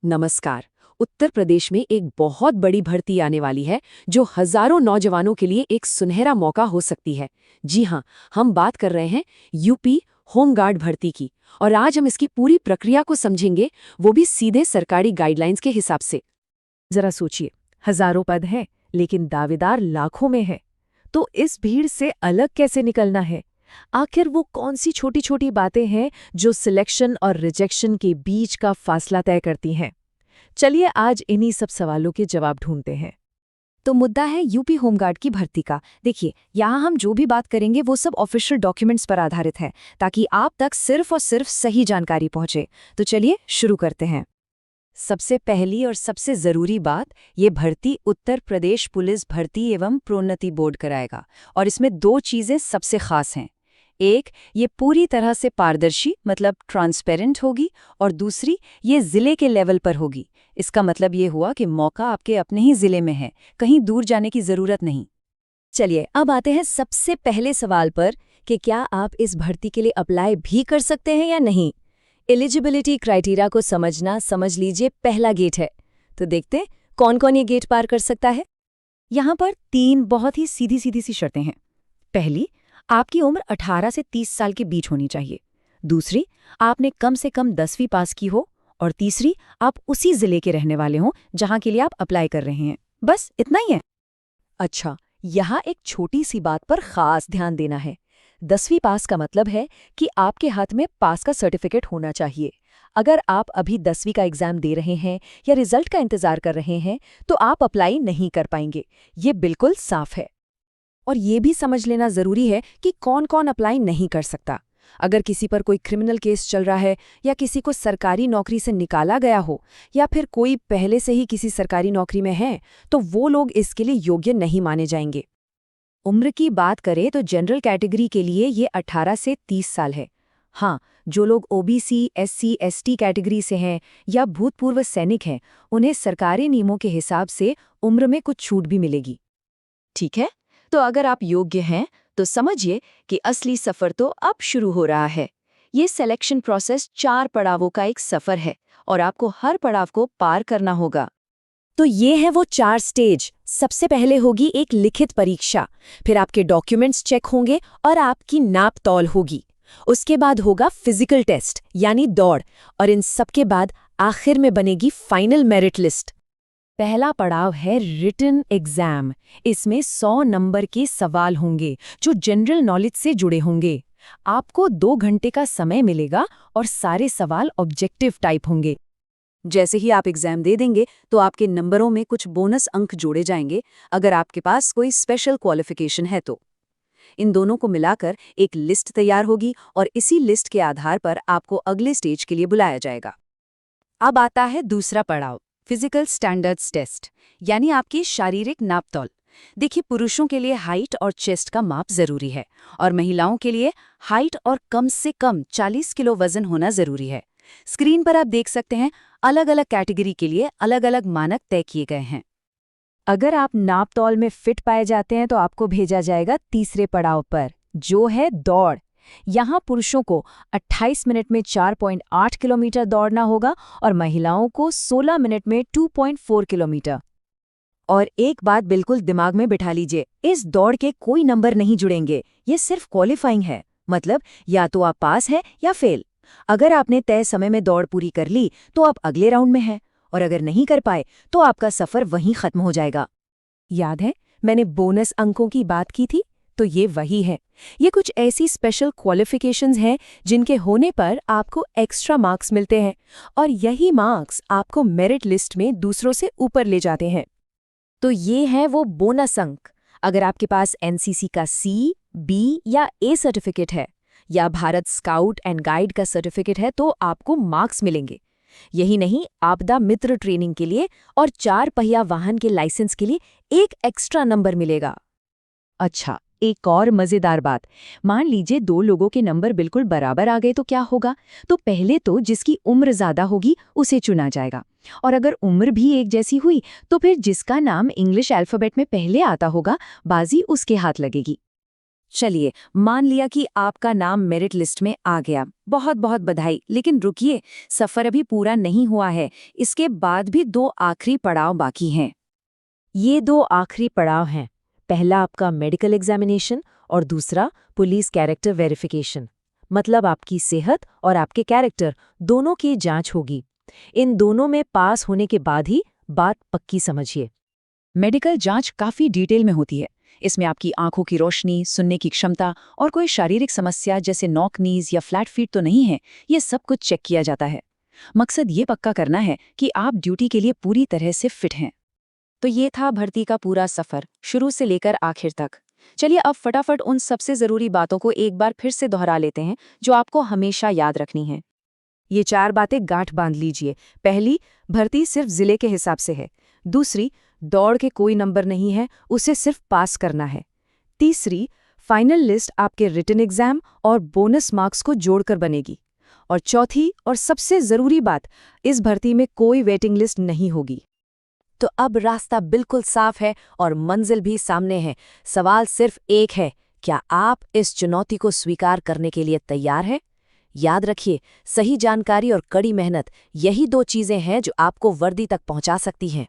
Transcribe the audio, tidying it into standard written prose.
नमस्कार। उत्तर प्रदेश में एक बहुत बड़ी भर्ती आने वाली है जो हजारों नौजवानों के लिए एक सुनहरा मौका हो सकती है। जी हाँ, हम बात कर रहे हैं यूपी होमगार्ड भर्ती की। और आज हम इसकी पूरी प्रक्रिया को समझेंगे, वो भी सीधे सरकारी गाइडलाइंस के हिसाब से। जरा सोचिए, हजारों पद हैं लेकिन दावेदार लाखों में है। तो इस भीड़ से अलग कैसे निकलना है? आखिर वो कौन सी छोटी छोटी बातें हैं जो सिलेक्शन और रिजेक्शन के बीच का फासला तय करती हैं? चलिए आज इन्हीं सब सवालों के जवाब ढूंढते हैं। तो मुद्दा है यूपी होमगार्ड की भर्ती का। देखिए, यहाँ हम जो भी बात करेंगे वो सब ऑफिशियल डॉक्यूमेंट्स पर आधारित है, ताकि आप तक सिर्फ और सिर्फ सही जानकारी पहुंचे। तो चलिए शुरू करते हैं। सबसे पहली और सबसे ज़रूरी बात, ये भर्ती उत्तर प्रदेश पुलिस भर्ती एवं प्रोन्नति बोर्ड कराएगा। और इसमें दो चीज़ें सबसे खास हैं। एक, ये पूरी तरह से पारदर्शी मतलब ट्रांसपेरेंट होगी, और दूसरी, ये ज़िले के लेवल पर होगी। इसका मतलब ये हुआ कि मौका आपके अपने ही ज़िले में है, कहीं दूर जाने की ज़रूरत नहीं। चलिए अब आते हैं सबसे पहले सवाल पर कि क्या आप इस भर्ती के लिए अप्लाई भी कर सकते हैं या नहीं। एलिजिबिलिटी क्राइटेरिया को समझ लीजिए पहला गेट है। तो देखते हैं कौन कौन ये गेट पार कर सकता है। यहाँ पर 3 बहुत ही सीधी सी शर्तें हैं। पहली, आपकी उम्र 18 से 30 साल के बीच होनी चाहिए। दूसरी, आपने कम से कम 10वीं पास की हो। और तीसरी, आप उसी जिले के रहने वाले हों जहां के लिए आप अप्लाई कर रहे हैं। बस इतना ही है। अच्छा, यहाँ एक छोटी सी बात पर खास ध्यान देना है। 10वीं पास का मतलब है कि आपके हाथ में पास का सर्टिफिकेट होना चाहिए। अगर आप अभी 10वीं का एग्जाम दे रहे हैं या रिजल्ट का इंतजार कर रहे हैं, तो आप अप्लाई नहीं कर पाएंगे। ये बिल्कुल साफ है। और ये भी समझ लेना जरूरी है कि कौन कौन अप्लाई नहीं कर सकता। अगर किसी पर कोई क्रिमिनल केस चल रहा है, या किसी को सरकारी नौकरी से निकाला गया हो, या फिर कोई पहले से ही किसी सरकारी नौकरी में है, तो वो लोग इसके लिए योग्य नहीं माने जाएंगे। उम्र की बात करें तो जनरल कैटेगरी के लिए ये 18 से 30 साल है। हाँ, जो लोग ओबीसी, एससी, एसटी कैटेगरी से हैं या भूतपूर्व सैनिक हैं, उन्हें सरकारी नियमों के हिसाब से उम्र में कुछ छूट भी मिलेगी। ठीक है, तो अगर आप योग्य हैं तो समझिए कि असली सफर तो अब शुरू हो रहा है। ये सिलेक्शन प्रोसेस 4 पड़ावों का एक सफर है, और आपको हर पड़ाव को पार करना होगा। तो ये है वो 4 स्टेज। सबसे पहले होगी एक लिखित परीक्षा, फिर आपके डॉक्यूमेंट्स चेक होंगे और आपकी नाप तौल होगी। उसके बाद होगा फिजिकल टेस्ट यानी दौड़, और इन सबके बाद आखिर में बनेगी फाइनल मेरिट लिस्ट। पहला पड़ाव है रिटन एग्जाम। इसमें 100 नंबर के सवाल होंगे जो जनरल नॉलेज से जुड़े होंगे। आपको 2 घंटे का समय मिलेगा और सारे सवाल ऑब्जेक्टिव टाइप होंगे। जैसे ही आप एग्जाम दे देंगे तो आपके नंबरों में कुछ बोनस अंक जोड़े जाएंगे, अगर आपके पास कोई स्पेशल क्वालिफिकेशन है तो। इन दोनों को मिलाकर एक लिस्ट तैयार होगी, और इसी लिस्ट के आधार पर आपको अगले स्टेज के लिए बुलाया जाएगा। अब आता है दूसरा पड़ाव, फिजिकल स्टैंडर्ड्स टेस्ट, यानी आपकी शारीरिक नापतौल। देखिए, पुरुषों के लिए हाइट और चेस्ट का माप जरूरी है, और महिलाओं के लिए हाइट और कम से कम 40 किलो वजन होना जरूरी है। स्क्रीन पर आप देख सकते हैं, अलग अलग कैटेगरी के लिए अलग अलग मानक तय किए गए हैं। अगर आप नाप तौल में फिट पाए जाते हैं तो आपको भेजा जाएगा तीसरे पड़ाव पर, जो है दौड़। यहाँ पुरुषों को 28 मिनट में 4.8 किलोमीटर दौड़ना होगा और महिलाओं को 16 मिनट में 2.4 किलोमीटर। और एक बात बिल्कुल दिमाग में बिठा लीजिए, इस दौड़ के कोई नंबर नहीं जुड़ेंगे, ये सिर्फ क्वालिफाइंग है। मतलब या तो आप पास हैं या फेल। अगर आपने तय समय में दौड़ पूरी कर ली तो आप अगले राउंड में हैं, और अगर नहीं कर पाए तो आपका सफर वहीं खत्म हो जाएगा। याद है मैंने बोनस अंकों की बात की थी? तो ये वही है। ये कुछ ऐसी स्पेशल क्वालिफिकेशंस हैं जिनके होने पर आपको एक्स्ट्रा मार्क्स मिलते हैं, और यही मार्क्स आपको मेरिट लिस्ट में दूसरों से ऊपर ले जाते हैं। तो ये है वो बोनस अंक। अगर आपके पास एनसीसी का सी, बी या ए सर्टिफिकेट है, या भारत स्काउट एंड गाइड का सर्टिफिकेट है, तो आपको मार्क्स मिलेंगे। यही नहीं, आपदा मित्र ट्रेनिंग के लिए और 4 पहिया वाहन के लाइसेंस के लिए एक एक्स्ट्रा नंबर मिलेगा। अच्छा, एक और मजेदार बात, मान लीजिए 2 लोगों के नंबर बिल्कुल बराबर आ गए तो क्या होगा? तो पहले तो जिसकी उम्र ज्यादा होगी उसे चुना जाएगा, और अगर उम्र भी एक जैसी हुई तो फिर जिसका नाम इंग्लिश अल्फाबेट में पहले आता होगा, बाजी उसके हाथ लगेगी। चलिए, मान लिया कि आपका नाम मेरिट लिस्ट में आ गया, बहुत बहुत बधाई। लेकिन रुकिए, सफर अभी पूरा नहीं हुआ है। इसके बाद भी 2 आखिरी पड़ाव बाकी हैं। ये 2 आखिरी पड़ाव हैं। पहला आपका मेडिकल एग्जामिनेशन और दूसरा पुलिस कैरेक्टर वेरिफिकेशन। मतलब आपकी सेहत और आपके कैरेक्टर दोनों की जांच होगी। इन दोनों में पास होने के बाद ही बात पक्की समझिए। मेडिकल जांच काफी डिटेल में होती है। इसमें आपकी आंखों की रोशनी, सुनने की क्षमता और कोई शारीरिक समस्या जैसे नॉक नीज या फ्लैट फीट तो नहीं है, ये सब कुछ चेक किया जाता है। मकसद ये पक्का करना है कि आप ड्यूटी के लिए पूरी तरह से फिट हैं। तो ये था भर्ती का पूरा सफर, शुरू से लेकर आखिर तक। चलिए अब फटाफट उन सबसे ज़रूरी बातों को एक बार फिर से दोहरा लेते हैं जो आपको हमेशा याद रखनी है। ये 4 बातें गांठ बांध लीजिए। पहली, भर्ती सिर्फ जिले के हिसाब से है। दूसरी, दौड़ के कोई नंबर नहीं है, उसे सिर्फ पास करना है। तीसरी, फाइनल लिस्ट आपके रिटन एग्जाम और बोनस मार्क्स को जोड़कर बनेगी। और चौथी और सबसे ज़रूरी बात, इस भर्ती में कोई वेटिंग लिस्ट नहीं होगी। तो अब रास्ता बिल्कुल साफ है और मंजिल भी सामने है। सवाल सिर्फ एक है, क्या आप इस चुनौती को स्वीकार करने के लिए तैयार हैं? याद रखिए, सही जानकारी और कड़ी मेहनत, यही 2 चीज़ें हैं जो आपको वर्दी तक पहुंचा सकती हैं।